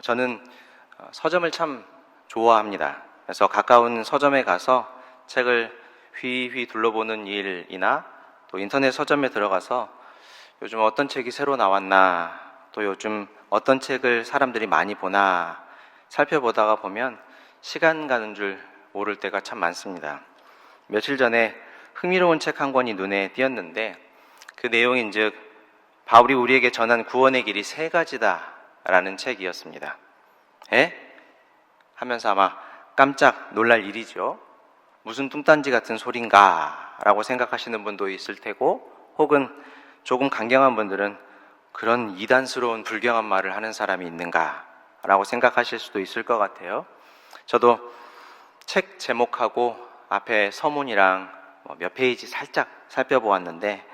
저는 서점을 참 좋아합니다. 그래서 가까운 서점에 가서 책을 휘휘 둘러보는 일이나 또 인터넷 서점에 들어가서 요즘 어떤 책이 새로 나왔나, 또 요즘 어떤 책을 사람들이 많이 보나 살펴보다가 보면 시간 가는 줄 모를 때가 참 많습니다. 며칠 전에 흥미로운 책 한 권이 눈에 띄었는데 그 내용인즉 바울이 우리에게 전한 구원의 길이 세 가지다 라는 책이었습니다. 에? 하면서 아마 깜짝 놀랄 일이죠. 무슨 뚱딴지 같은 소린가 라고 생각하시는 분도 있을 테고, 혹은 조금 강경한 분들은 그런 이단스러운 불경한 말을 하는 사람이 있는가 라고 생각하실 수도 있을 것 같아요. 저도 책 제목하고 앞에 서문이랑 몇 페이지 살짝 살펴보았는데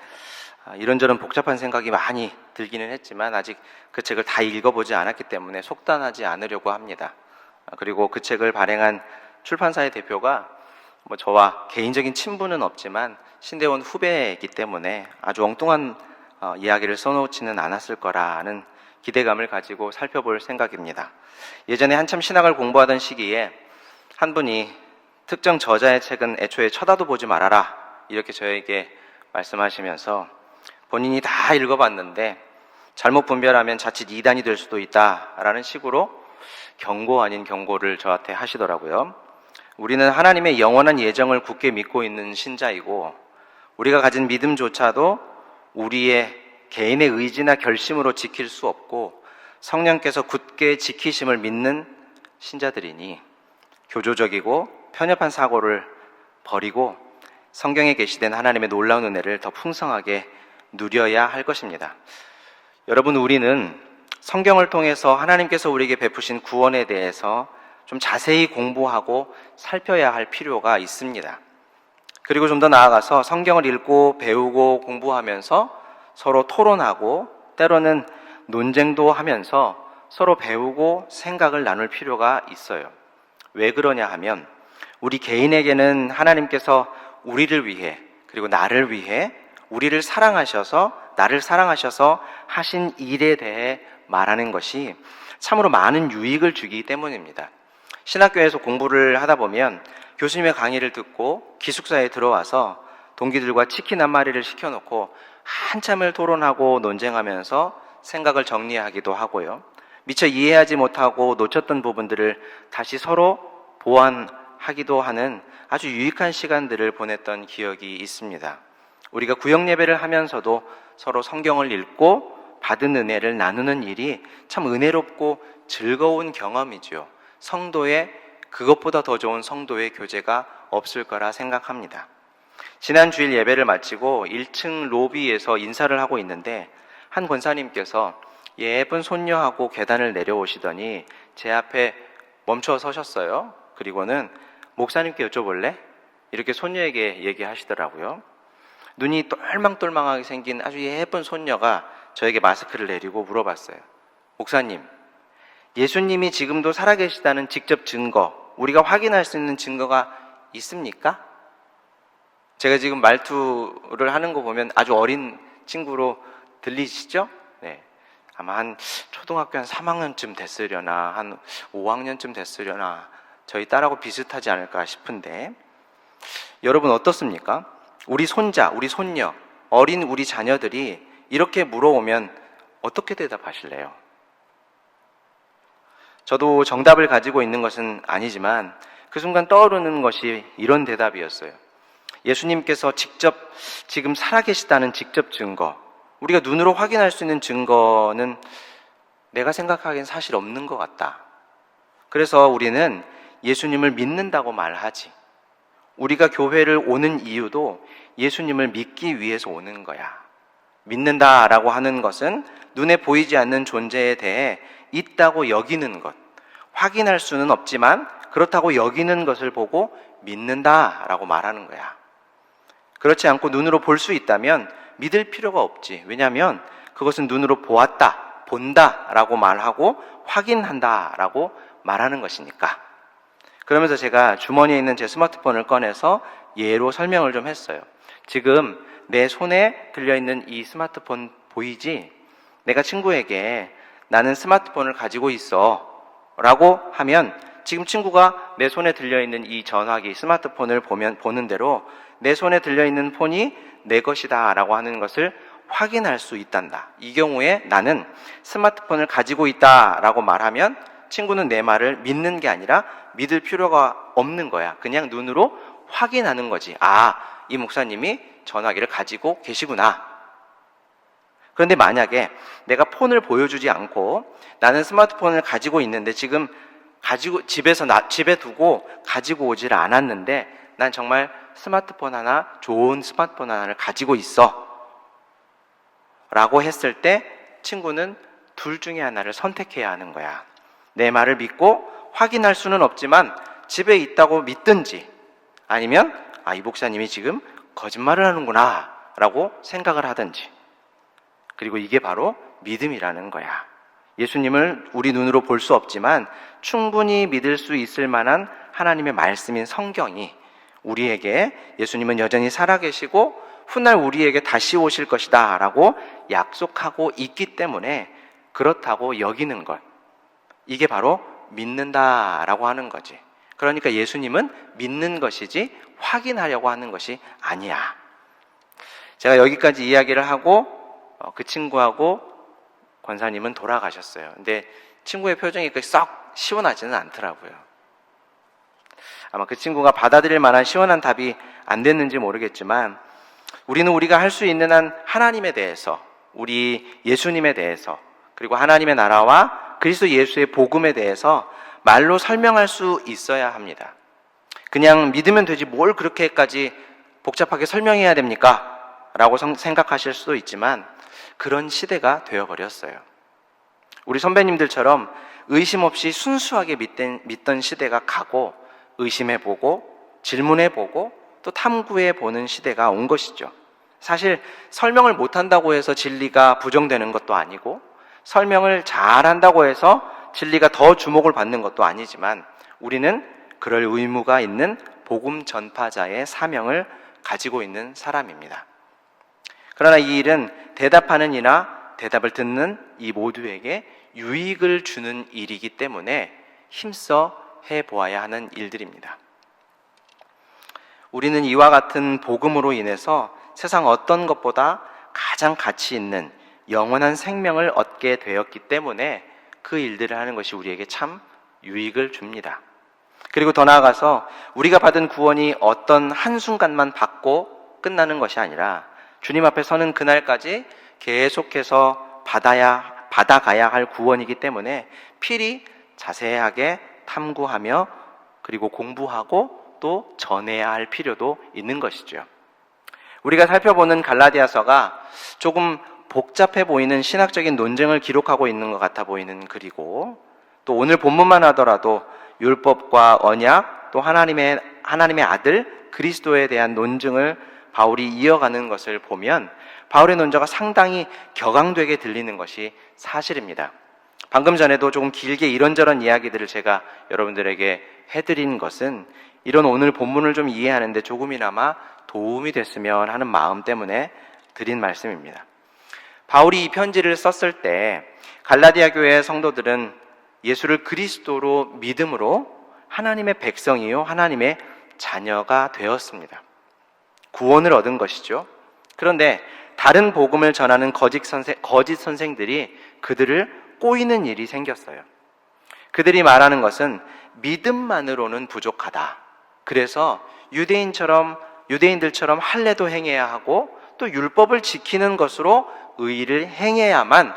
이런저런 복잡한 생각이 많이 들기는 했지만 아직 그 책을 다 읽어보지 않았기 때문에 속단하지 않으려고 합니다. 그리고 그 책을 발행한 출판사의 대표가 저와 개인적인 친분은 없지만 신대원 후배이기 때문에 아주 엉뚱한 이야기를 써놓지는 않았을 거라는 기대감을 가지고 살펴볼 생각입니다. 예전에 한참 신학을 공부하던 시기에 한 분이 특정 저자의 책은 애초에 쳐다도 보지 말아라 이렇게 저에게 말씀하시면서 본인이 다 읽어봤는데 잘못 분별하면 자칫 이단이 될 수도 있다라는 식으로 경고 아닌 경고를 저한테 하시더라고요. 우리는 하나님의 영원한 예정을 굳게 믿고 있는 신자이고, 우리가 가진 믿음조차도 우리의 개인의 의지나 결심으로 지킬 수 없고 성령께서 굳게 지키심을 믿는 신자들이니 교조적이고 편협한 사고를 버리고 성경에 계시된 하나님의 놀라운 은혜를 더 풍성하게 누려야 할 것입니다. 여러분, 우리는 성경을 통해서 하나님께서 우리에게 베푸신 구원에 대해서 좀 자세히 공부하고 살펴야 할 필요가 있습니다. 그리고 좀 더 나아가서 성경을 읽고 배우고 공부하면서 서로 토론하고 때로는 논쟁도 하면서 서로 배우고 생각을 나눌 필요가 있어요. 왜 그러냐 하면 우리 개인에게는 하나님께서 우리를 위해, 그리고 나를 위해 우리를 사랑하셔서, 나를 사랑하셔서 하신 일에 대해 말하는 것이 참으로 많은 유익을 주기 때문입니다. 신학교에서 공부를 하다 보면 교수님의 강의를 듣고 기숙사에 들어와서 동기들과 치킨 한 마리를 시켜놓고 한참을 토론하고 논쟁하면서 생각을 정리하기도 하고요. 미처 이해하지 못하고 놓쳤던 부분들을 다시 서로 보완하기도 하는 아주 유익한 시간들을 보냈던 기억이 있습니다. 우리가 구역 예배를 하면서도 서로 성경을 읽고 받은 은혜를 나누는 일이 참 은혜롭고 즐거운 경험이죠. 성도의, 그것보다 더 좋은 성도의 교제가 없을 거라 생각합니다. 지난 주일 예배를 마치고 1층 로비에서 인사를 하고 있는데 한 권사님께서 예쁜 손녀하고 계단을 내려오시더니 제 앞에 멈춰 서셨어요. 그리고는 목사님께 여쭤볼래? 이렇게 손녀에게 얘기하시더라고요. 눈이 똘망똘망하게 생긴 아주 예쁜 손녀가 저에게 마스크를 내리고 물어봤어요. 목사님, 예수님이 지금도 살아계시다는 직접 증거, 우리가 확인할 수 있는 증거가 있습니까? 제가 지금 말투를 하는 거 보면 아주 어린 친구로 들리시죠? 네. 아마 한 초등학교 한 3학년쯤 됐으려나, 한 5학년쯤 됐으려나, 저희 딸하고 비슷하지 않을까 싶은데, 여러분 어떻습니까? 우리 손자, 우리 손녀, 어린 우리 자녀들이 이렇게 물어오면 어떻게 대답하실래요? 저도 정답을 가지고 있는 것은 아니지만 그 순간 떠오르는 것이 이런 대답이었어요. 예수님께서 직접 지금 살아계시다는 직접 증거, 우리가 눈으로 확인할 수 있는 증거는 내가 생각하기엔 사실 없는 것 같다. 그래서 우리는 예수님을 믿는다고 말하지. 우리가 교회를 오는 이유도 예수님을 믿기 위해서 오는 거야. 믿는다라고 하는 것은 눈에 보이지 않는 존재에 대해 있다고 여기는 것, 확인할 수는 없지만 그렇다고 여기는 것을 보고 믿는다라고 말하는 거야. 그렇지 않고 눈으로 볼 수 있다면 믿을 필요가 없지. 왜냐하면 그것은 눈으로 보았다, 본다라고 말하고 확인한다라고 말하는 것이니까. 그러면서 제가 주머니에 있는 제 스마트폰을 꺼내서 예로 설명을 좀 했어요. 지금 내 손에 들려있는 이 스마트폰 보이지? 내가 친구에게 나는 스마트폰을 가지고 있어 라고 하면 지금 친구가 내 손에 들려있는 이 전화기, 스마트폰을 보는 대로 내 손에 들려있는 폰이 내 것이다 라고 하는 것을 확인할 수 있단다. 이 경우에 나는 스마트폰을 가지고 있다 라고 말하면 친구는 내 말을 믿는 게 아니라 믿을 필요가 없는 거야. 그냥 눈으로 확인하는 거지. 아, 이 목사님이 전화기를 가지고 계시구나. 그런데 만약에 내가 폰을 보여주지 않고 나는 스마트폰을 가지고 있는데 지금 집에 두고 가지고 오질 않았는데 난 정말 좋은 스마트폰 하나를 가지고 있어 라고 했을 때 친구는 둘 중에 하나를 선택해야 하는 거야. 내 말을 믿고 확인할 수는 없지만 집에 있다고 믿든지 아니면 이 목사님이 지금 거짓말을 하는구나 라고 생각을 하든지. 그리고 이게 바로 믿음이라는 거야. 예수님을 우리 눈으로 볼 수 없지만 충분히 믿을 수 있을 만한 하나님의 말씀인 성경이 우리에게 예수님은 여전히 살아계시고 훗날 우리에게 다시 오실 것이다 라고 약속하고 있기 때문에 그렇다고 여기는 것, 이게 바로 믿는다라고 하는 거지. 그러니까 예수님은 믿는 것이지 확인하려고 하는 것이 아니야. 제가 여기까지 이야기를 하고 그 친구하고 권사님은 돌아가셨어요. 근데 친구의 표정이 썩 시원하지는 않더라고요. 아마 그 친구가 받아들일 만한 시원한 답이 안 됐는지 모르겠지만 우리는 우리가 할 수 있는 한 하나님에 대해서, 우리 예수님에 대해서, 그리고 하나님의 나라와 그리스도 예수의 복음에 대해서 말로 설명할 수 있어야 합니다. 그냥 믿으면 되지 뭘 그렇게까지 복잡하게 설명해야 됩니까? 라고 생각하실 수도 있지만 그런 시대가 되어버렸어요. 우리 선배님들처럼 의심 없이 순수하게 믿던 시대가 가고 의심해보고 질문해보고 또 탐구해보는 시대가 온 것이죠. 사실 설명을 못한다고 해서 진리가 부정되는 것도 아니고 설명을 잘한다고 해서 진리가 더 주목을 받는 것도 아니지만 우리는 그럴 의무가 있는 복음 전파자의 사명을 가지고 있는 사람입니다. 그러나 이 일은 대답하는 이나 대답을 듣는 이 모두에게 유익을 주는 일이기 때문에 힘써 해보아야 하는 일들입니다. 우리는 이와 같은 복음으로 인해서 세상 어떤 것보다 가장 가치 있는 영원한 생명을 얻게 되었기 때문에 그 일들을 하는 것이 우리에게 참 유익을 줍니다. 그리고 더 나아가서 우리가 받은 구원이 어떤 한순간만 받고 끝나는 것이 아니라 주님 앞에 서는 그날까지 계속해서 받아가야 할 구원이기 때문에 필히 자세하게 탐구하며 그리고 공부하고 또 전해야 할 필요도 있는 것이죠. 우리가 살펴보는 갈라디아서가 조금 복잡해 보이는 신학적인 논쟁을 기록하고 있는 것 같아 보이는 글이고 또 오늘 본문만 하더라도 율법과 언약 또 하나님의 아들 그리스도에 대한 논증을 바울이 이어가는 것을 보면 바울의 논자가 상당히 격앙되게 들리는 것이 사실입니다. 방금 전에도 조금 길게 이런저런 이야기들을 제가 여러분들에게 해드린 것은 이런 오늘 본문을 좀 이해하는데 조금이나마 도움이 됐으면 하는 마음 때문에 드린 말씀입니다. 바울이 이 편지를 썼을 때 갈라디아 교회의 성도들은 예수를 그리스도로 믿음으로 하나님의 백성이요 하나님의 자녀가 되었습니다. 구원을 얻은 것이죠. 그런데 다른 복음을 전하는 거짓 선생들이 그들을 꼬이는 일이 생겼어요. 그들이 말하는 것은 믿음만으로는 부족하다. 그래서 유대인들처럼 할례도 행해야 하고 또 율법을 지키는 것으로 의를 행해야만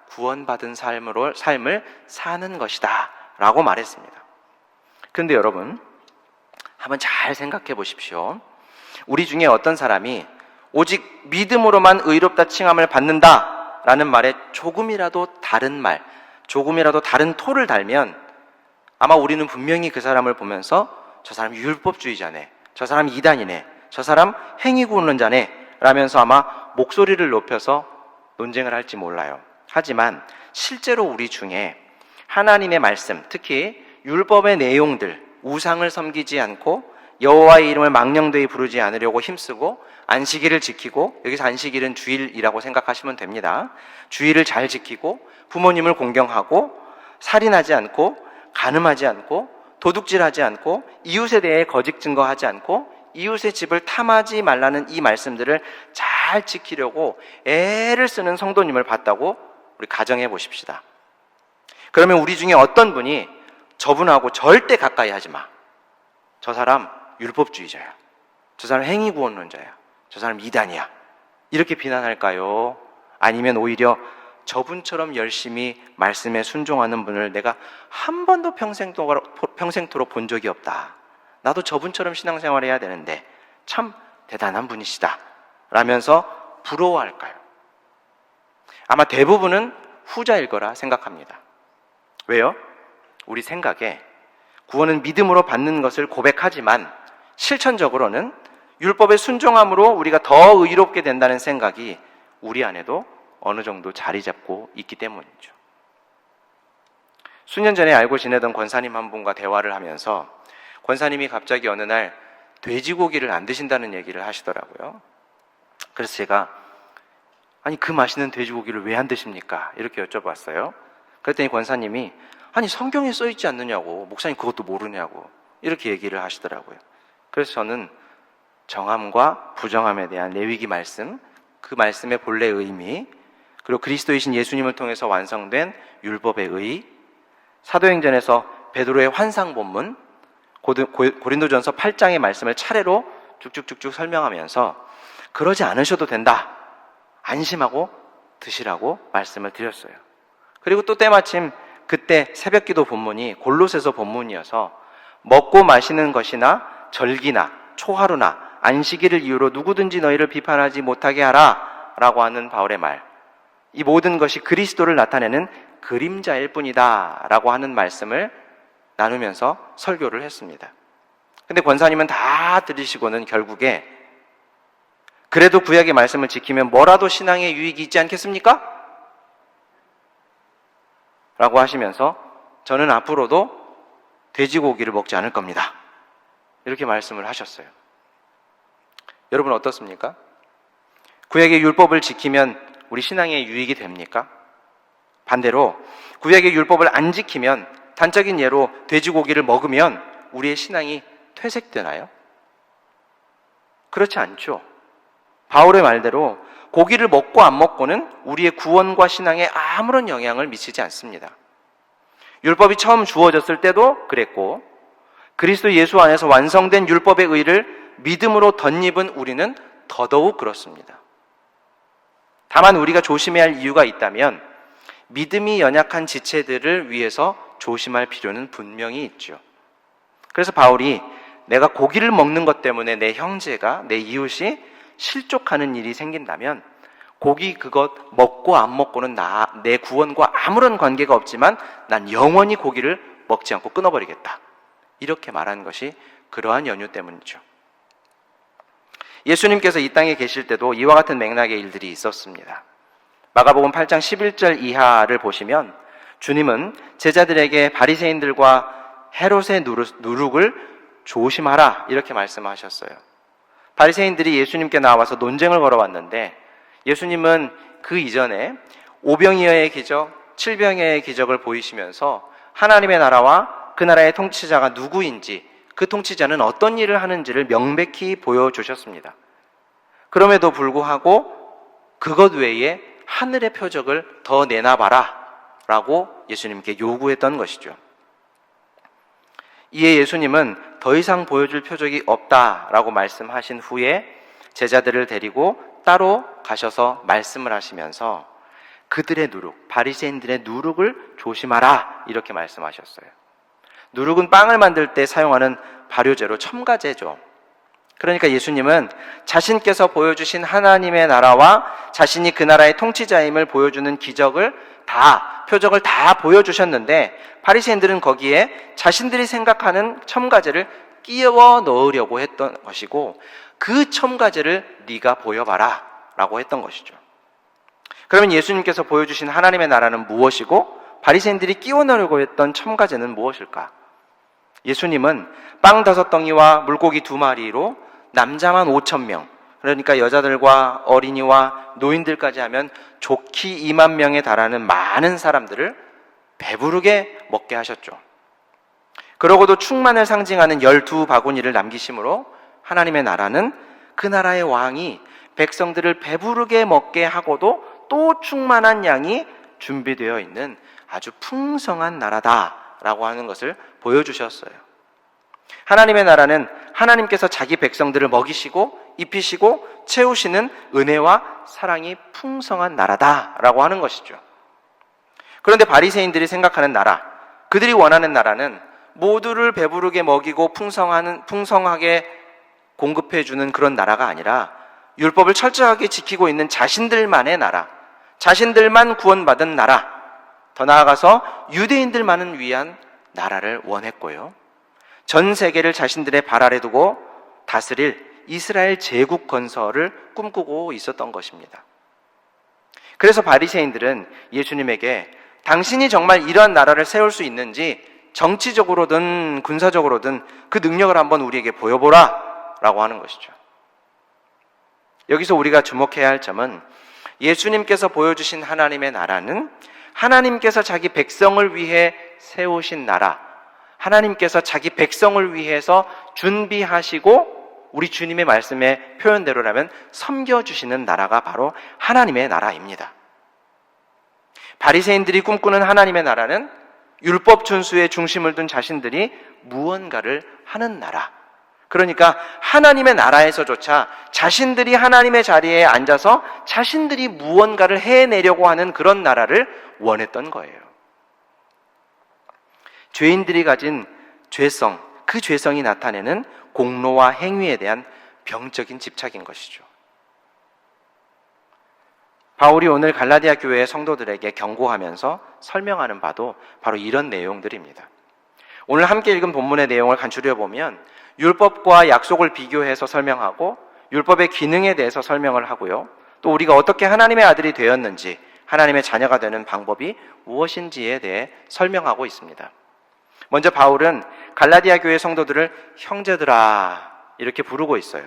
구원받은 삶을 사는 것이다 라고 말했습니다. 그런데 여러분 한번 잘 생각해 보십시오. 우리 중에 어떤 사람이 오직 믿음으로만 의롭다 칭함을 받는다 라는 말에 조금이라도 다른 토를 달면 아마 우리는 분명히 그 사람을 보면서 저 사람 율법주의자네, 저 사람 이단이네, 저 사람 행위구원자네 라면서 아마 목소리를 높여서 논쟁을 할지 몰라요. 하지만 실제로 우리 중에 하나님의 말씀, 특히 율법의 내용들, 우상을 섬기지 않고 여호와의 이름을 망령되이 부르지 않으려고 힘쓰고 안식일을 지키고, 여기서 안식일은 주일이라고 생각하시면 됩니다. 주일을 잘 지키고 부모님을 공경하고 살인하지 않고 간음하지 않고 도둑질하지 않고 이웃에 대해 거짓 증거하지 않고 이웃의 집을 탐하지 말라는 이 말씀들을 잘 지키려고 애를 쓰는 성도님을 봤다고 우리 가정해 보십시다. 그러면 우리 중에 어떤 분이 저분하고 절대 가까이 하지 마. 저 사람 율법주의자야. 저 사람 행위구원론자야. 저 사람 이단이야. 이렇게 비난할까요? 아니면 오히려 저분처럼 열심히 말씀에 순종하는 분을 내가 한 번도 평생토록 본 적이 없다. 나도 저분처럼 신앙생활을 해야 되는데 참 대단한 분이시다. 라면서 부러워할까요? 아마 대부분은 후자일 거라 생각합니다. 왜요? 우리 생각에 구원은 믿음으로 받는 것을 고백하지만 실천적으로는 율법의 순종함으로 우리가 더 의롭게 된다는 생각이 우리 안에도 어느 정도 자리 잡고 있기 때문이죠. 수년 전에 알고 지내던 권사님 한 분과 대화를 하면서 권사님이 갑자기 어느 날 돼지고기를 안 드신다는 얘기를 하시더라고요. 그래서 제가 아니 그 맛있는 돼지고기를 왜 안 드십니까? 이렇게 여쭤봤어요. 그랬더니 권사님이 아니 성경에 써있지 않느냐고, 목사님 그것도 모르냐고 이렇게 얘기를 하시더라고요. 그래서 저는 정함과 부정함에 대한 레위기 말씀, 그 말씀의 본래 의미, 그리고 그리스도이신 예수님을 통해서 완성된 율법의 의, 사도행전에서 베드로의 환상 본문, 고린도전서 8장의 말씀을 차례로 쭉쭉쭉쭉 설명하면서 그러지 않으셔도 된다, 안심하고 드시라고 말씀을 드렸어요. 그리고 또 때마침 그때 새벽기도 본문이 골로새서 본문이어서 먹고 마시는 것이나 절기나 초하루나 안식일을 이유로 누구든지 너희를 비판하지 못하게 하라 라고 하는 바울의 말, 이 모든 것이 그리스도를 나타내는 그림자일 뿐이다 라고 하는 말씀을 나누면서 설교를 했습니다. 근데 권사님은 다 들으시고는 결국에 그래도 구약의 말씀을 지키면 뭐라도 신앙에 유익이 있지 않겠습니까? 라고 하시면서 저는 앞으로도 돼지고기를 먹지 않을 겁니다. 이렇게 말씀을 하셨어요. 여러분 어떻습니까? 구약의 율법을 지키면 우리 신앙에 유익이 됩니까? 반대로 구약의 율법을 안 지키면, 단적인 예로 돼지고기를 먹으면 우리의 신앙이 퇴색되나요? 그렇지 않죠. 바울의 말대로 고기를 먹고 안 먹고는 우리의 구원과 신앙에 아무런 영향을 미치지 않습니다. 율법이 처음 주어졌을 때도 그랬고, 그리스도 예수 안에서 완성된 율법의 의를 믿음으로 덧입은 우리는 더더욱 그렇습니다. 다만 우리가 조심해야 할 이유가 있다면 믿음이 연약한 지체들을 위해서 조심할 필요는 분명히 있죠. 그래서 바울이 내가 고기를 먹는 것 때문에 내 형제가, 내 이웃이 실족하는 일이 생긴다면 고기 그것 먹고 안 먹고는 내 구원과 아무런 관계가 없지만 난 영원히 고기를 먹지 않고 끊어버리겠다, 이렇게 말한 것이 그러한 연유 때문이죠. 예수님께서 이 땅에 계실 때도 이와 같은 맥락의 일들이 있었습니다. 마가복음 8장 11절 이하를 보시면 주님은 제자들에게 바리새인들과 헤롯의 누룩을 조심하라 이렇게 말씀하셨어요. 바리새인들이 예수님께 나와서 논쟁을 걸어왔는데 예수님은 그 이전에 오병이어의 기적, 칠병이어의 기적을 보이시면서 하나님의 나라와 그 나라의 통치자가 누구인지, 그 통치자는 어떤 일을 하는지를 명백히 보여주셨습니다. 그럼에도 불구하고 그것 외에 하늘의 표적을 더 내놔봐라 라고 예수님께 요구했던 것이죠. 이에 예수님은 더 이상 보여줄 표적이 없다라고 말씀하신 후에 제자들을 데리고 따로 가셔서 말씀을 하시면서 그들의 누룩, 바리새인들의 누룩을 조심하라 이렇게 말씀하셨어요. 누룩은 빵을 만들 때 사용하는 발효제로 첨가제죠. 그러니까 예수님은 자신께서 보여주신 하나님의 나라와 자신이 그 나라의 통치자임을 보여주는 기적을 표적을 다 보여주셨는데 바리새인들은 거기에 자신들이 생각하는 첨가제를 끼워 넣으려고 했던 것이고, 그 첨가제를 네가 보여봐라 라고 했던 것이죠. 그러면 예수님께서 보여주신 하나님의 나라는 무엇이고 바리새인들이 끼워 넣으려고 했던 첨가제는 무엇일까? 예수님은 빵 5덩이와 물고기 2마리로 남자만 5,000명, 그러니까 여자들과 어린이와 노인들까지 하면 좋기 2만 명에 달하는 많은 사람들을 배부르게 먹게 하셨죠. 그러고도 충만을 상징하는 12바구니를 남기심으로 하나님의 나라는 그 나라의 왕이 백성들을 배부르게 먹게 하고도 또 충만한 양이 준비되어 있는 아주 풍성한 나라다라고 하는 것을 보여주셨어요. 하나님의 나라는 하나님께서 자기 백성들을 먹이시고 입히시고 채우시는 은혜와 사랑이 풍성한 나라다라고 하는 것이죠. 그런데 바리새인들이 생각하는 나라, 그들이 원하는 나라는 모두를 배부르게 먹이고 풍성하게 공급해주는 그런 나라가 아니라 율법을 철저하게 지키고 있는 자신들만의 나라, 자신들만 구원받은 나라, 더 나아가서 유대인들만을 위한 나라를 원했고요. 전 세계를 자신들의 발 아래 두고 다스릴 이스라엘 제국 건설을 꿈꾸고 있었던 것입니다. 그래서 바리새인들은 예수님에게 당신이 정말 이러한 나라를 세울 수 있는지 정치적으로든 군사적으로든 그 능력을 한번 우리에게 보여보라 라고 하는 것이죠. 여기서 우리가 주목해야 할 점은 예수님께서 보여주신 하나님의 나라는 하나님께서 자기 백성을 위해 세우신 나라, 하나님께서 자기 백성을 위해서 준비하시고 우리 주님의 말씀의 표현대로라면 섬겨주시는 나라가 바로 하나님의 나라입니다. 바리새인들이 꿈꾸는 하나님의 나라는 율법 준수에 중심을 둔 자신들이 무언가를 하는 나라, 그러니까 하나님의 나라에서조차 자신들이 하나님의 자리에 앉아서 자신들이 무언가를 해내려고 하는 그런 나라를 원했던 거예요. 죄인들이 가진 죄성, 그 죄성이 나타내는 공로와 행위에 대한 병적인 집착인 것이죠. 바울이 오늘 갈라디아 교회의 성도들에게 경고하면서 설명하는 바도 바로 이런 내용들입니다. 오늘 함께 읽은 본문의 내용을 간추려 보면 율법과 약속을 비교해서 설명하고 율법의 기능에 대해서 설명을 하고요. 또 우리가 어떻게 하나님의 아들이 되었는지, 하나님의 자녀가 되는 방법이 무엇인지에 대해 설명하고 있습니다. 먼저 바울은 갈라디아 교회 성도들을 형제들아 이렇게 부르고 있어요.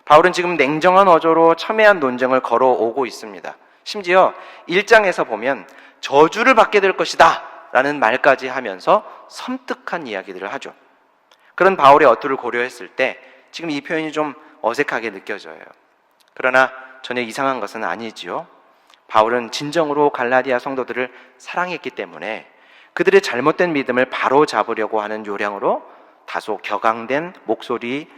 바울은 지금 냉정한 어조로 첨예한 논쟁을 걸어오고 있습니다. 심지어 1장에서 보면 저주를 받게 될 것이다 라는 말까지 하면서 섬뜩한 이야기들을 하죠. 그런 바울의 어투를 고려했을 때 지금 이 표현이 좀 어색하게 느껴져요. 그러나 전혀 이상한 것은 아니지요. 바울은 진정으로 갈라디아 성도들을 사랑했기 때문에 그들의 잘못된 믿음을 바로 잡으려고 하는 요량으로 다소 격앙된 목소리를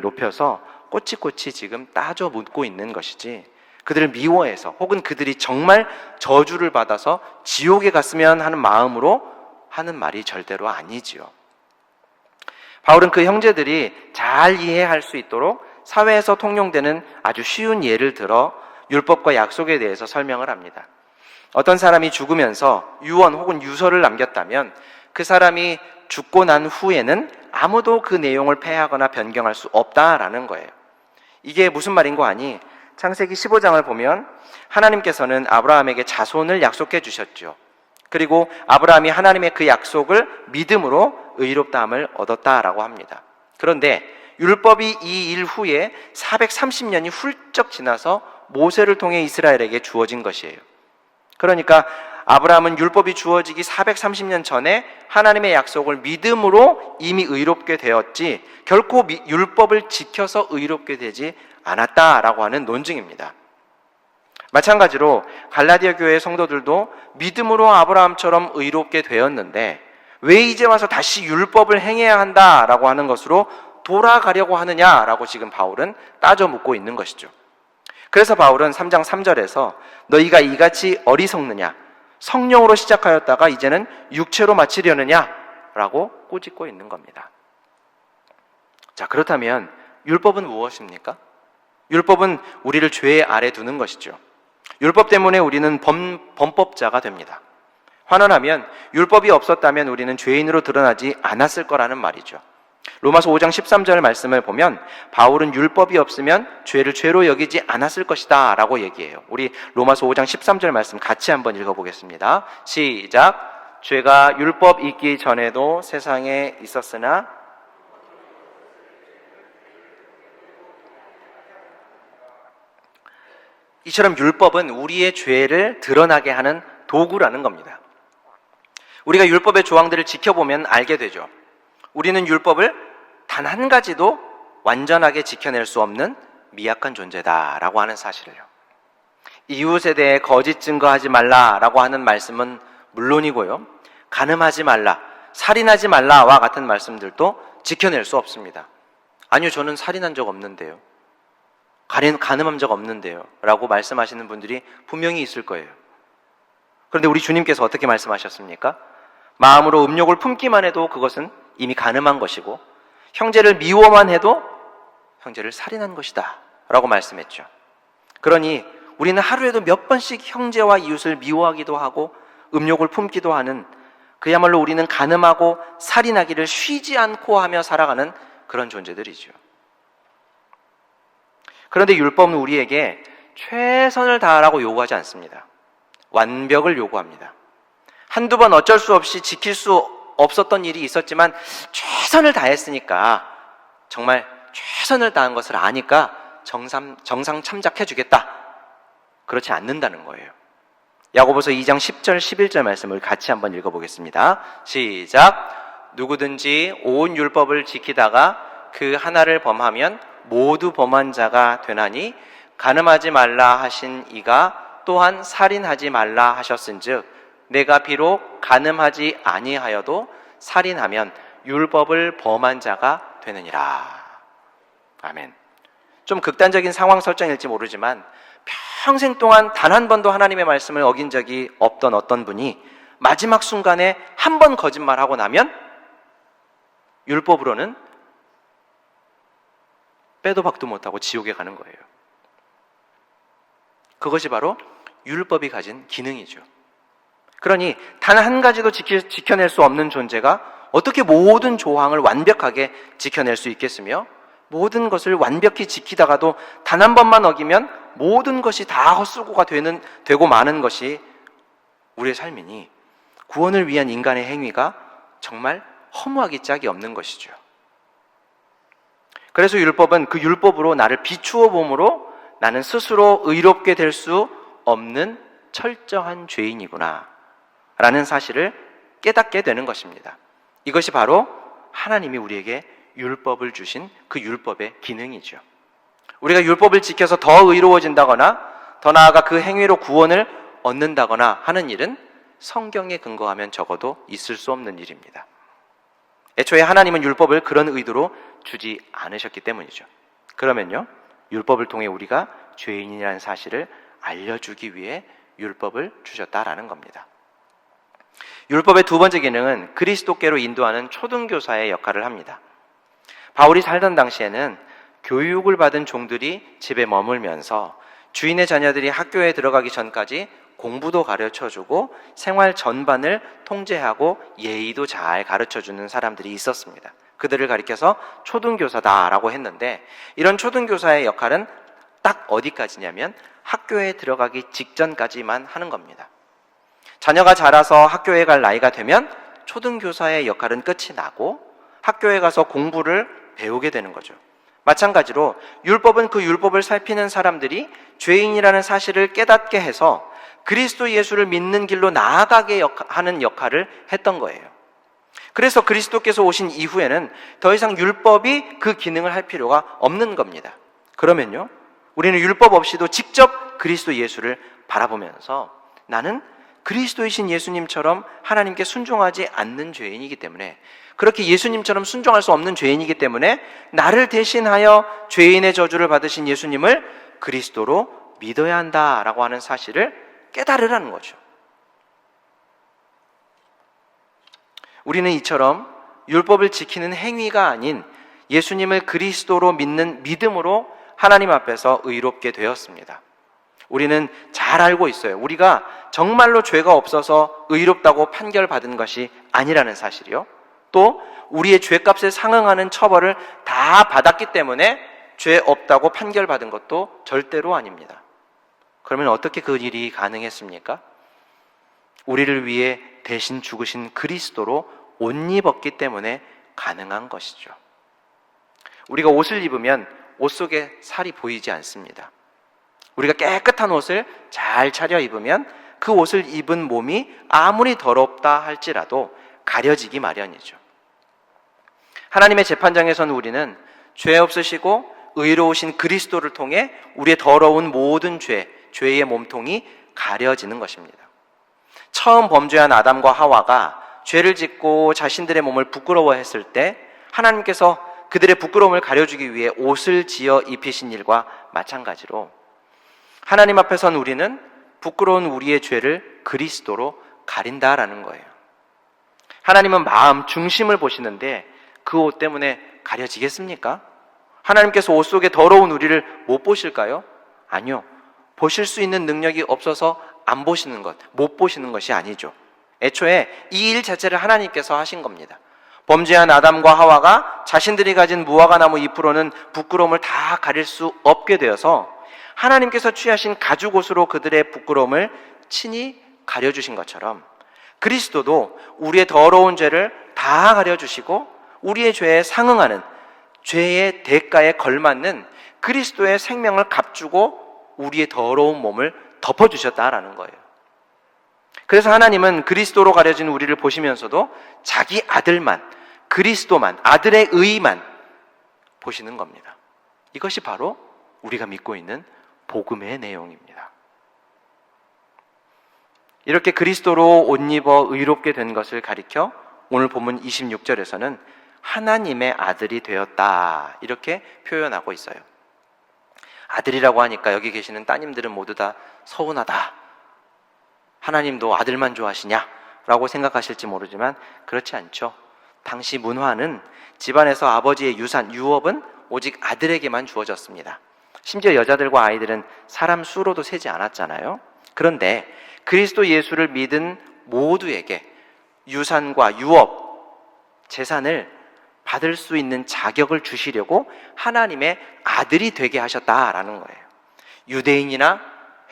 높여서 꼬치꼬치 지금 따져 묻고 있는 것이지, 그들을 미워해서 혹은 그들이 정말 저주를 받아서 지옥에 갔으면 하는 마음으로 하는 말이 절대로 아니지요. 바울은 그 형제들이 잘 이해할 수 있도록 사회에서 통용되는 아주 쉬운 예를 들어 율법과 약속에 대해서 설명을 합니다. 어떤 사람이 죽으면서 유언 혹은 유서를 남겼다면 그 사람이 죽고 난 후에는 아무도 그 내용을 폐하거나 변경할 수 없다라는 거예요. 이게 무슨 말인 거 아니? 창세기 15장을 보면 하나님께서는 아브라함에게 자손을 약속해 주셨죠. 그리고 아브라함이 하나님의 그 약속을 믿음으로 의롭다함을 얻었다라고 합니다. 그런데 율법이 이 일 후에 430년이 훌쩍 지나서 모세를 통해 이스라엘에게 주어진 것이에요. 그러니까 아브라함은 율법이 주어지기 430년 전에 하나님의 약속을 믿음으로 이미 의롭게 되었지 결코 율법을 지켜서 의롭게 되지 않았다라고 하는 논증입니다. 마찬가지로 갈라디아 교회의 성도들도 믿음으로 아브라함처럼 의롭게 되었는데 왜 이제 와서 다시 율법을 행해야 한다라고 하는 것으로 돌아가려고 하느냐라고 지금 바울은 따져 묻고 있는 것이죠. 그래서 바울은 3장 3절에서 너희가 이같이 어리석느냐, 성령으로 시작하였다가 이제는 육체로 마치려느냐라고 꼬집고 있는 겁니다. 자, 그렇다면 율법은 무엇입니까? 율법은 우리를 죄 아래 두는 것이죠. 율법 때문에 우리는 범법자가 됩니다. 환원하면 율법이 없었다면 우리는 죄인으로 드러나지 않았을 거라는 말이죠. 로마서 5장 13절 말씀을 보면 바울은 율법이 없으면 죄를 죄로 여기지 않았을 것이다 라고 얘기해요. 우리 로마서 5장 13절 말씀 같이 한번 읽어보겠습니다. 시작. 죄가 율법 있기 전에도 세상에 있었으나 이처럼 율법은 우리의 죄를 드러나게 하는 도구라는 겁니다. 우리가 율법의 조항들을 지켜보면 알게 되죠. 우리는 율법을 단 한 가지도 완전하게 지켜낼 수 없는 미약한 존재다라고 하는 사실을요. 이웃에 대해 거짓 증거하지 말라라고 하는 말씀은 물론이고요, 간음하지 말라, 살인하지 말라와 같은 말씀들도 지켜낼 수 없습니다. 아니요, 저는 살인한 적 없는데요, 간음한 적 없는데요 라고 말씀하시는 분들이 분명히 있을 거예요. 그런데 우리 주님께서 어떻게 말씀하셨습니까? 마음으로 음욕을 품기만 해도 그것은 이미 간음한 것이고, 형제를 미워만 해도 형제를 살인한 것이다 라고 말씀했죠. 그러니 우리는 하루에도 몇 번씩 형제와 이웃을 미워하기도 하고 음욕을 품기도 하는, 그야말로 우리는 간음하고 살인하기를 쉬지 않고 하며 살아가는 그런 존재들이죠. 그런데 율법은 우리에게 최선을 다하라고 요구하지 않습니다. 완벽을 요구합니다. 한두 번 어쩔 수 없이 지킬 수 없었던 일이 있었지만 최선을 다했으니까, 정말 최선을 다한 것을 아니까 정상 참작해 주겠다, 그렇지 않는다는 거예요. 야고보서 2장 10절 11절 말씀을 같이 한번 읽어보겠습니다. 시작. 누구든지 온 율법을 지키다가 그 하나를 범하면 모두 범한 자가 되나니, 간음하지 말라 하신 이가 또한 살인하지 말라 하셨은즉 내가 비록 간음하지 아니하여도 살인하면 율법을 범한 자가 되느니라. 아멘. 좀 극단적인 상황 설정일지 모르지만 평생 동안 단 한 번도 하나님의 말씀을 어긴 적이 없던 어떤 분이 마지막 순간에 한 번 거짓말하고 나면 율법으로는 빼도 박도 못하고 지옥에 가는 거예요. 그것이 바로 율법이 가진 기능이죠. 그러니 단 한 가지도 지켜낼 수 없는 존재가 어떻게 모든 조항을 완벽하게 지켜낼 수 있겠으며, 모든 것을 완벽히 지키다가도 단 한 번만 어기면 모든 것이 다 헛수고가 되고 마는 것이 우리의 삶이니, 구원을 위한 인간의 행위가 정말 허무하기 짝이 없는 것이죠. 그래서 율법은 그 율법으로 나를 비추어 봄으로 나는 스스로 의롭게 될 수 없는 철저한 죄인이구나 라는 사실을 깨닫게 되는 것입니다. 이것이 바로 하나님이 우리에게 율법을 주신 그 율법의 기능이죠. 우리가 율법을 지켜서 더 의로워진다거나 더 나아가 그 행위로 구원을 얻는다거나 하는 일은 성경에 근거하면 적어도 있을 수 없는 일입니다. 애초에 하나님은 율법을 그런 의도로 주지 않으셨기 때문이죠. 그러면요, 율법을 통해 우리가 죄인이라는 사실을 알려주기 위해 율법을 주셨다라는 겁니다. 율법의 두 번째 기능은 그리스도께로 인도하는 초등교사의 역할을 합니다. 바울이 살던 당시에는 교육을 받은 종들이 집에 머물면서 주인의 자녀들이 학교에 들어가기 전까지 공부도 가르쳐주고 생활 전반을 통제하고 예의도 잘 가르쳐주는 사람들이 있었습니다. 그들을 가리켜서 초등교사다라고 했는데, 이런 초등교사의 역할은 딱 어디까지냐면 학교에 들어가기 직전까지만 하는 겁니다. 자녀가 자라서 학교에 갈 나이가 되면 초등교사의 역할은 끝이 나고 학교에 가서 공부를 배우게 되는 거죠. 마찬가지로 율법은 그 율법을 살피는 사람들이 죄인이라는 사실을 깨닫게 해서 그리스도 예수를 믿는 길로 나아가게 하는 역할을 했던 거예요. 그래서 그리스도께서 오신 이후에는 더 이상 율법이 그 기능을 할 필요가 없는 겁니다. 그러면요, 우리는 율법 없이도 직접 그리스도 예수를 바라보면서 나는 그리스도이신 예수님처럼 하나님께 순종하지 않는 죄인이기 때문에, 그렇게 예수님처럼 순종할 수 없는 죄인이기 때문에 나를 대신하여 죄인의 저주를 받으신 예수님을 그리스도로 믿어야 한다라고 하는 사실을 깨달으라는 거죠. 우리는 이처럼 율법을 지키는 행위가 아닌 예수님을 그리스도로 믿는 믿음으로 하나님 앞에서 의롭게 되었습니다. 우리는 잘 알고 있어요. 우리가 정말로 죄가 없어서 의롭다고 판결받은 것이 아니라는 사실이요, 또 우리의 죄값에 상응하는 처벌을 다 받았기 때문에 죄 없다고 판결받은 것도 절대로 아닙니다. 그러면 어떻게 그 일이 가능했습니까? 우리를 위해 대신 죽으신 그리스도로 옷 입었기 때문에 가능한 것이죠. 우리가 옷을 입으면 옷 속에 살이 보이지 않습니다. 우리가 깨끗한 옷을 잘 차려 입으면 그 옷을 입은 몸이 아무리 더럽다 할지라도 가려지기 마련이죠. 하나님의 재판장에서는 우리는 죄 없으시고 의로우신 그리스도를 통해 우리의 더러운 모든 죄의 몸통이 가려지는 것입니다. 처음 범죄한 아담과 하와가 죄를 짓고 자신들의 몸을 부끄러워했을 때 하나님께서 그들의 부끄러움을 가려주기 위해 옷을 지어 입히신 일과 마찬가지로 하나님 앞에 선 우리는 부끄러운 우리의 죄를 그리스도로 가린다라는 거예요. 하나님은 마음 중심을 보시는데 그 옷 때문에 가려지겠습니까? 하나님께서 옷 속에 더러운 우리를 못 보실까요? 아니요. 보실 수 있는 능력이 없어서 안 보시는 것, 못 보시는 것이 아니죠. 애초에 이 일 자체를 하나님께서 하신 겁니다. 범죄한 아담과 하와가 자신들이 가진 무화과 나무 잎으로는 부끄러움을 다 가릴 수 없게 되어서 하나님께서 취하신 가죽옷으로 그들의 부끄러움을 친히 가려주신 것처럼 그리스도도 우리의 더러운 죄를 다 가려주시고 우리의 죄에 상응하는 죄의 대가에 걸맞는 그리스도의 생명을 값주고 우리의 더러운 몸을 덮어주셨다라는 거예요. 그래서 하나님은 그리스도로 가려진 우리를 보시면서도 자기 아들만, 그리스도만, 아들의 의만 보시는 겁니다. 이것이 바로 우리가 믿고 있는 복음의 내용입니다. 이렇게 그리스도로 옷 입어 의롭게 된 것을 가리켜 오늘 본문 26절에서는 하나님의 아들이 되었다 이렇게 표현하고 있어요. 아들이라고 하니까 여기 계시는 따님들은 모두 다 서운하다, 하나님도 아들만 좋아하시냐? 라고 생각하실지 모르지만 그렇지 않죠. 당시 문화는 집안에서 아버지의 유산, 유업은 오직 아들에게만 주어졌습니다. 심지어 여자들과 아이들은 사람 수로도 세지 않았잖아요. 그런데 그리스도 예수를 믿은 모두에게 유산과 유업, 재산을 받을 수 있는 자격을 주시려고 하나님의 아들이 되게 하셨다라는 거예요. 유대인이나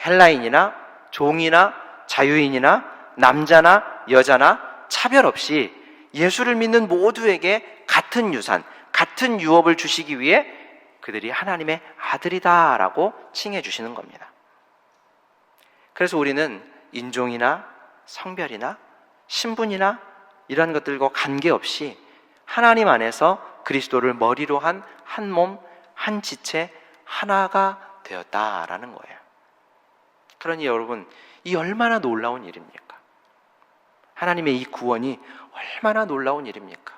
헬라인이나 종이나 자유인이나 남자나 여자나 차별 없이 예수를 믿는 모두에게 같은 유산, 같은 유업을 주시기 위해 그들이 하나님의 아들이다라고 칭해 주시는 겁니다. 그래서 우리는 인종이나 성별이나 신분이나 이런 것들과 관계없이 하나님 안에서 그리스도를 머리로 한 한 몸, 한 지체, 하나가 되었다라는 거예요. 그러니 여러분, 이 얼마나 놀라운 일입니까? 하나님의 이 구원이 얼마나 놀라운 일입니까?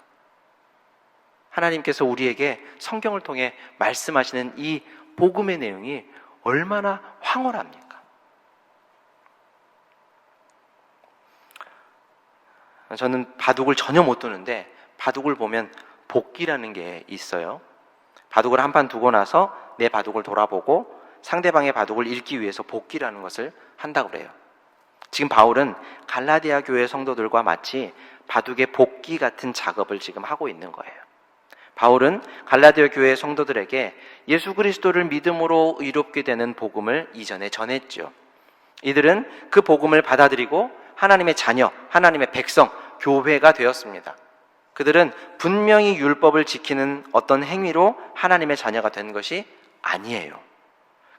하나님께서 우리에게 성경을 통해 말씀하시는 이 복음의 내용이 얼마나 황홀합니까? 저는 바둑을 전혀 못 두는데 바둑을 보면 복기라는 게 있어요. 바둑을 한 판 두고 나서 내 바둑을 돌아보고 상대방의 바둑을 읽기 위해서 복기라는 것을 한다고 그래요. 지금 바울은 갈라디아 교회 성도들과 마치 바둑의 복기 같은 작업을 지금 하고 있는 거예요. 바울은 갈라디아 교회 성도들에게 예수 그리스도를 믿음으로 의롭게 되는 복음을 이전에 전했죠. 이들은 그 복음을 받아들이고 하나님의 자녀, 하나님의 백성, 교회가 되었습니다. 그들은 분명히 율법을 지키는 어떤 행위로 하나님의 자녀가 된 것이 아니에요.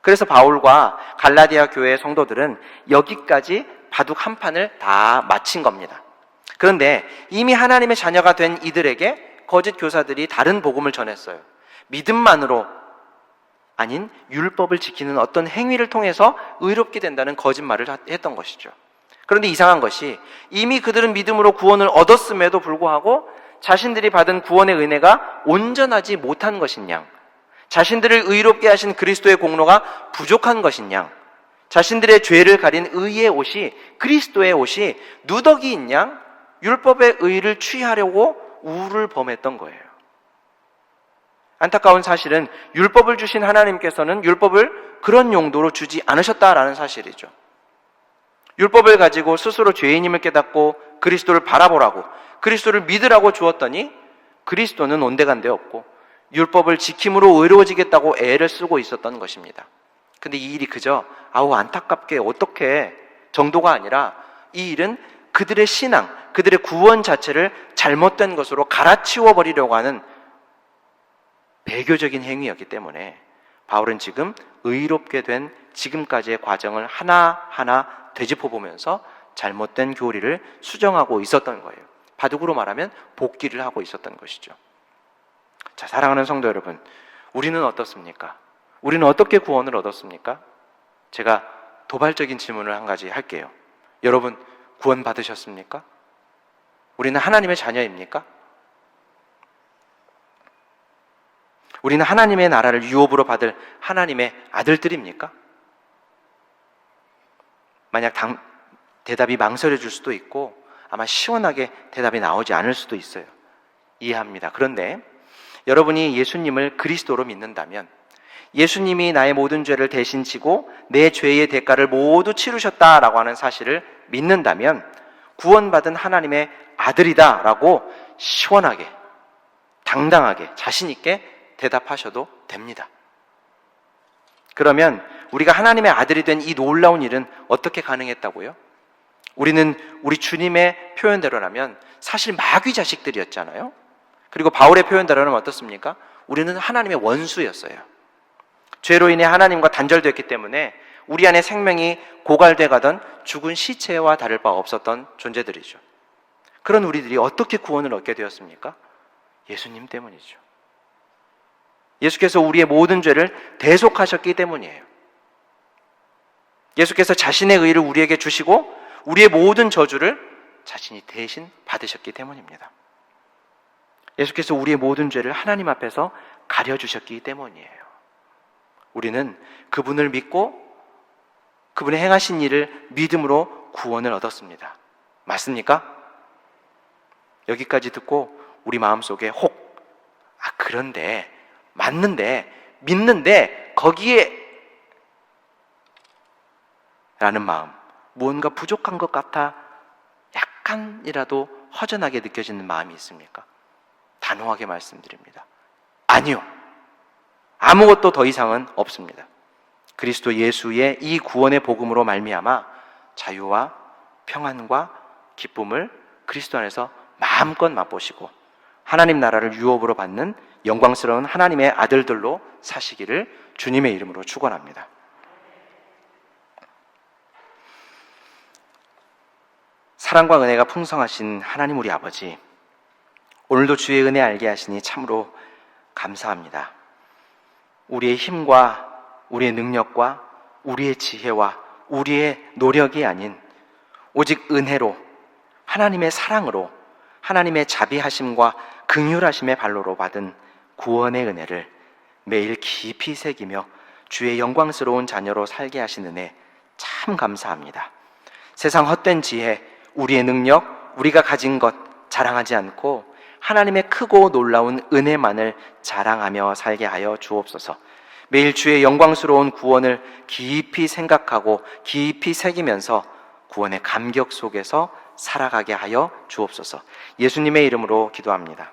그래서 바울과 갈라디아 교회의 성도들은 여기까지 바둑 한 판을 다 마친 겁니다. 그런데 이미 하나님의 자녀가 된 이들에게 거짓 교사들이 다른 복음을 전했어요. 믿음만으로 아닌 율법을 지키는 어떤 행위를 통해서 의롭게 된다는 거짓말을 했던 것이죠. 그런데 이상한 것이 이미 그들은 믿음으로 구원을 얻었음에도 불구하고 자신들이 받은 구원의 은혜가 온전하지 못한 것인 양, 자신들을 의롭게 하신 그리스도의 공로가 부족한 것인 양, 자신들의 죄를 가린 의의 옷이, 그리스도의 옷이 누더기인 양 율법의 의를 취하려고 우를 범했던 거예요. 안타까운 사실은 율법을 주신 하나님께서는 율법을 그런 용도로 주지 않으셨다라는 사실이죠. 율법을 가지고 스스로 죄인임을 깨닫고 그리스도를 바라보라고, 그리스도를 믿으라고 주었더니 그리스도는 온데간데 없고 율법을 지킴으로 의로워지겠다고 애를 쓰고 있었던 것입니다. 근데 이 일이 그저 안타깝게 어떻게 정도가 아니라 이 일은 그들의 신앙, 그들의 구원 자체를 잘못된 것으로 갈아치워 버리려고 하는 배교적인 행위였기 때문에 바울은 지금 의롭게 된 지금까지의 과정을 하나하나 되짚어 보면서 잘못된 교리를 수정하고 있었던 거예요. 바둑으로 말하면 복귀를 하고 있었던 것이죠. 자, 사랑하는 성도 여러분, 우리는 어떻습니까? 우리는 어떻게 구원을 얻었습니까? 제가 도발적인 질문을 한 가지 할게요. 여러분, 구원 받으셨습니까? 우리는 하나님의 자녀입니까? 우리는 하나님의 나라를 유업으로 받을 하나님의 아들들입니까? 만약 대답이 망설여질 수도 있고 아마 시원하게 대답이 나오지 않을 수도 있어요. 이해합니다. 그런데 여러분이 예수님을 그리스도로 믿는다면, 예수님이 나의 모든 죄를 대신 지고 내 죄의 대가를 모두 치르셨다라고 하는 사실을 믿는다면 구원받은 하나님의 아들이다라고 시원하게, 당당하게, 자신 있게 대답하셔도 됩니다. 그러면 우리가 하나님의 아들이 된 이 놀라운 일은 어떻게 가능했다고요? 우리는 우리 주님의 표현대로라면 사실 마귀 자식들이었잖아요. 그리고 바울의 표현대로는 어떻습니까? 우리는 하나님의 원수였어요. 죄로 인해 하나님과 단절되었기 때문에 우리 안에 생명이 고갈돼 가던 죽은 시체와 다를 바 없었던 존재들이죠. 그런 우리들이 어떻게 구원을 얻게 되었습니까? 예수님 때문이죠. 예수께서 우리의 모든 죄를 대속하셨기 때문이에요. 예수께서 자신의 의를 우리에게 주시고 우리의 모든 저주를 자신이 대신 받으셨기 때문입니다. 예수께서 우리의 모든 죄를 하나님 앞에서 가려주셨기 때문이에요. 우리는 그분을 믿고 그분의 행하신 일을 믿음으로 구원을 얻었습니다. 맞습니까? 여기까지 듣고 우리 마음속에 그런데, 맞는데, 믿는데 거기에 라는 마음, 무언가 부족한 것 같아 약간이라도 허전하게 느껴지는 마음이 있습니까? 단호하게 말씀드립니다. 아니요. 아무것도 더 이상은 없습니다. 그리스도 예수의 이 구원의 복음으로 말미암아 자유와 평안과 기쁨을 그리스도 안에서 마음껏 맛보시고 하나님 나라를 유업으로 받는 영광스러운 하나님의 아들들로 사시기를 주님의 이름으로 축원합니다. 사랑과 은혜가 풍성하신 하나님 우리 아버지, 오늘도 주의 은혜 알게 하시니 참으로 감사합니다. 우리의 힘과 우리의 능력과 우리의 지혜와 우리의 노력이 아닌 오직 은혜로, 하나님의 사랑으로, 하나님의 자비하심과 긍휼하심의 발로로 받은 구원의 은혜를 매일 깊이 새기며 주의 영광스러운 자녀로 살게 하신 은혜 참 감사합니다. 세상 헛된 지혜, 우리의 능력, 우리가 가진 것 자랑하지 않고 하나님의 크고 놀라운 은혜만을 자랑하며 살게 하여 주옵소서. 매일 주의 영광스러운 구원을 깊이 생각하고 깊이 새기면서 구원의 감격 속에서 살아가게 하여 주옵소서. 예수님의 이름으로 기도합니다.